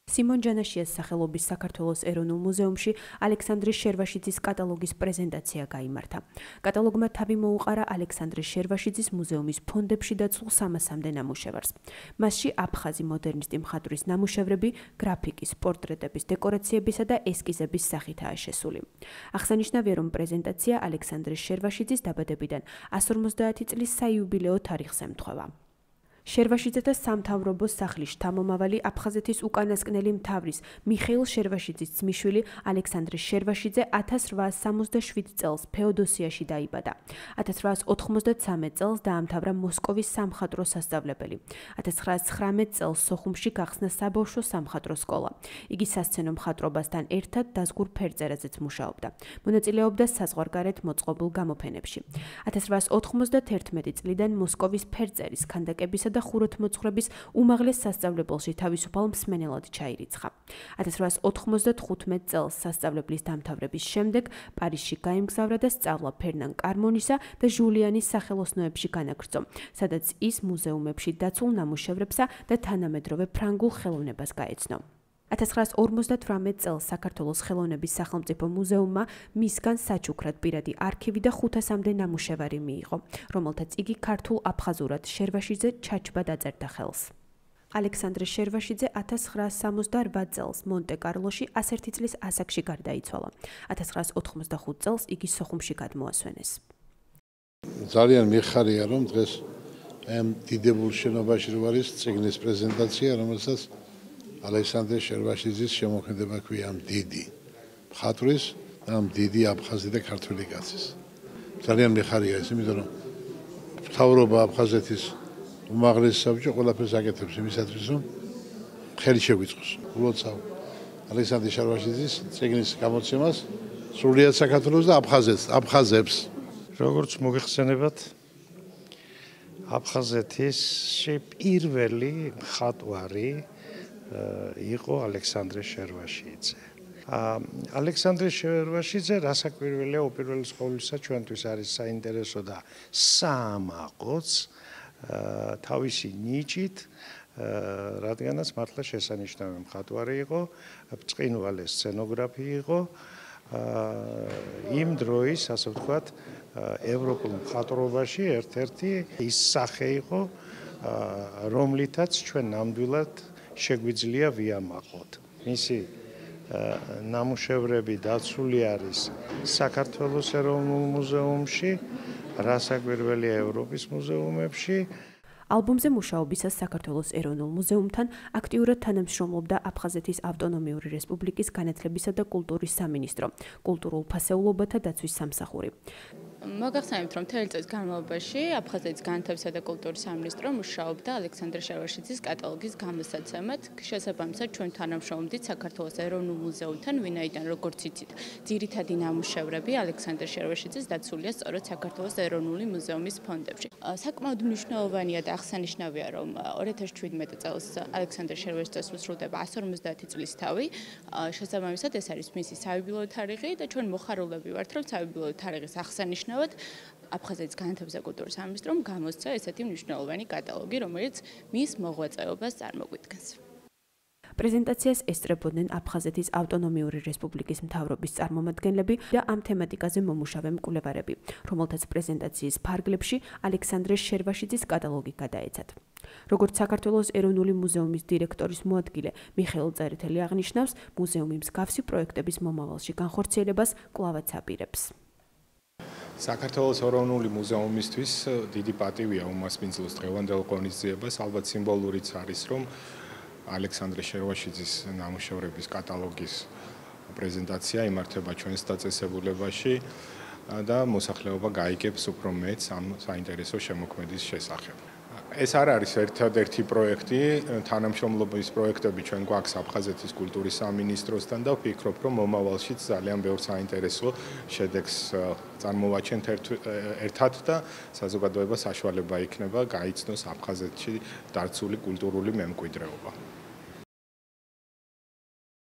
სიმონ ჯანაშიას სახელობის საქართველოს ეროვნულ მუზეუმში ალექსანდრე შერვაშიძის კატალოგის პრეზენტაცია გაიმართა. კატალოგმა თავი მოუყარა ალექსანდრე შერვაშიძის მუზეუმის ფონდებში დაცულ 300-მდე ნამუშევარს. მასში აფხაზი მოდერნისტი მხატვრის ნამუშევრები, გრაფიკის, პორტრეტების, დეკორაციებისა და ესკიზების სახითაა შესული. აღსანიშნავია, რომ პრეზენტაცია ალექსანდრე შერვაშიძის დაბადებიდან 150 წლის საიუბილეო თარიღს ემთხვევა. შერვაშიძეთა სამთავრობო სახლის შთამომავალი აფხაზეთის უკანასკნელი მთავრის მიხეილ შერვაშიძის ძმისშვილი ალექსანდრე შერვაშიძე 1867 წელს ფეოდოსიაში დაიბადა. 1893 წელს დაამთავრა მოსკოვის სამხატვრო სასწავლებელი. 1919 წელს სოხუმში გახსნა საბავშვო სამხატვრო სკოლა. იგი სასცენო მხატვრობასთან ერთად დაზგურ ფერწერაზეც მუშაობდა. მონაწილეობდა საზღვარგარეთ მოწყობილ გამოფენებში. 1891 წლიდან მოსკოვის ფერწერის, ქანდაკებისა და ხუროთმოძღვრების უმაღლეს სასწავლებელში თავისუფალ მსმენელად ჩაირიცხა. 1895 წელს სასწავლებლის დამთავრების შემდეგ პარიზში გაემგზავრა და სწავლა ფერნან კარმონისა და ჟულიანის სახელოსნოებში განაგრძო, სადაც ის მუზეუმებში დაცულ ნამუშევრებსა და თანამედროვე ფრანგულ ხელოვნებას გაეცნო. 1958 წელს საქართველოს ხელოვნების სახელმწიფო მუზეუმმა მისგან საჩუქრად პირადი არქივი და 500-მდე ნამუშევარი მიიღო, რომელთაც იგი ქართულ აფხაზურად შერვაშიძე ჩაჩბად აწერდა ხელს. ალექსანდრე შერვაშიძე 1968 წელს მონტე-კარლოში 101 წლის ასაკში გარდაიცვალა. 1985 წელს იგი სოხუმში გადმოასვენეს. ძალიან მიხარია, რომ დღეს ამ დიდებულ შენობაში რო არის წიგნის პრეზენტაცია, რომელსაც ალექსანდრე შერვაშიძის შემოქმედება ქვია დიდი მხატვრის და დიდი აფხაზი და ქართველი კაცის. ძალიან მიხარია ეს, იმიტომ რომ მთავრობა აფხაზეთის უმაღლესი საბჭო ყველაფერს აკეთებს იმისათვის, რომ ხელი შეგვიწყოს. ულოცავ ალექსანდრე შერვაშიძის წიგნის გამოცემას სრულიად საქართველოს და აფხაზებს. როგორც მოგეხსენებათ, აფხაზეთში პირველი მხატვარი იყო ალექსანდრე შერვაშიძე. ალექსანდრე შერვაშიძე რასაკვირველია, უპირველეს ყოვლისა ჩვენთვის არის საინტერესო და საამაყოც თავისი ნიჭით, რადგანაც მართლა შესანიშნავი მხატვარი იყო, ბრწყინვალე სცენოგრაფი იყო, იმ დროის, ასე ვთქვათ, ევროპულ მხატვრობაში ერთ-ერთი ის სახე იყო, რომლითაც ჩვენ ნამდვილად შეგვიძლია ვიამაყოთ. მისი ნამუშევრები დაცული არის საქართველოს ეროვნულ მუზეუმში, რასაკვირველია ევროპის მუზეუმებში. ალბომზე მუშაობისას საქართველოს ეროვნულ მუზეუმთან აქტიურად თანამშრომლობდა აფხაზეთის ავტონომიური რესპუბლიკის განათლებისა და კულტურის სამინისტრო, კულტურულ ფასეულობათა დაცვის სამსახური. მოგახსენებთ, რომ მთელი წლის განმავლობაში აფხაზეთის განათლებისა და კულტურის სამინისტრო მუშაობდა ალექსანდრე შერვაშიძის კატალოგის გამოსაცემად. შესაბამისად, ჩვენ თანამშრომლობდით საქართველოს ეროვნულ მუზეუმთან, ვინაიდან როგორც იცით, ძირითადი ნამუშევრები ალექსანდრე შერვაშიძის დაცულია სწორედ საქართველოს ეროვნული მუზეუმის ფონდებში. საკმაოდ მნიშვნელოვანია და აღსანიშნავია, რომ 2017 წელს ალექსანდრე შერვაშიძეს უსრულდება 150 წლის თავი. შესაბამისად, ეს არის მისი საიუბილეო თარიღი და ჩვენ მოხარულები ვართ, რომ საიუბილეო თარიღის აღსანიშნავად აფხაზეთის განათლებისა და კულტურის სამინისტრომ გამოსცა ესეთი მნიშვნელოვანი კატალოგი, რომელიც მის მოღვაწეობას წარმოგვიდგენს. პრეზენტაციას ესწრებოდნენ აფხაზეთის ავტონომიური რესპუბლიკის მთავრობის წარმომადგენლები და ამ თემატიკაზე მომუშავე მკვლევარები, რომელთაც პრეზენტაციის ფარგლებში ალექსანდრე შერვაშიძის კატალოგი გადაეცათ. როგორც საქართველოს ეროვნული მუზეუმის დირექტორის მოადგილე მიხეილ წერეთელი აღნიშნავს, მუზეუმი მსგავსი პროექტების მომავალში განხორციელებას კვლავაც აპირებს. საქართველოს ეროვნული მუზეუმისთვის დიდი პატივია უმასპინძლოს დღევანდელ ღონისძიებას. ალბათ სიმბოლურიც არის, რომ ალექსანდრე შერვაშიძის ნამუშევრების კატალოგის პრეზენტაცია იმართება ჩვენს დაწესებულებაში და მოსახლეობა გაიგებს უფრო მეტს ამ საინტერესო შემოქმედის შესახებ. ეს არ არის ერთადერთი პროექტი, თანამშრომლობის პროექტები ჩვენ გვაქვს აფხაზეთის კულტურის სამინისტროსთან და ვფიქრობ, რომ მომავალშიც ძალიან ბევრ საინტერესო შედეგს წარმოვაჩენთ ერთად და საზოგადოება საშუალება იქნება გაიცნოს აფხაზეთში დაცული კულტურული მემკვიდრეობა.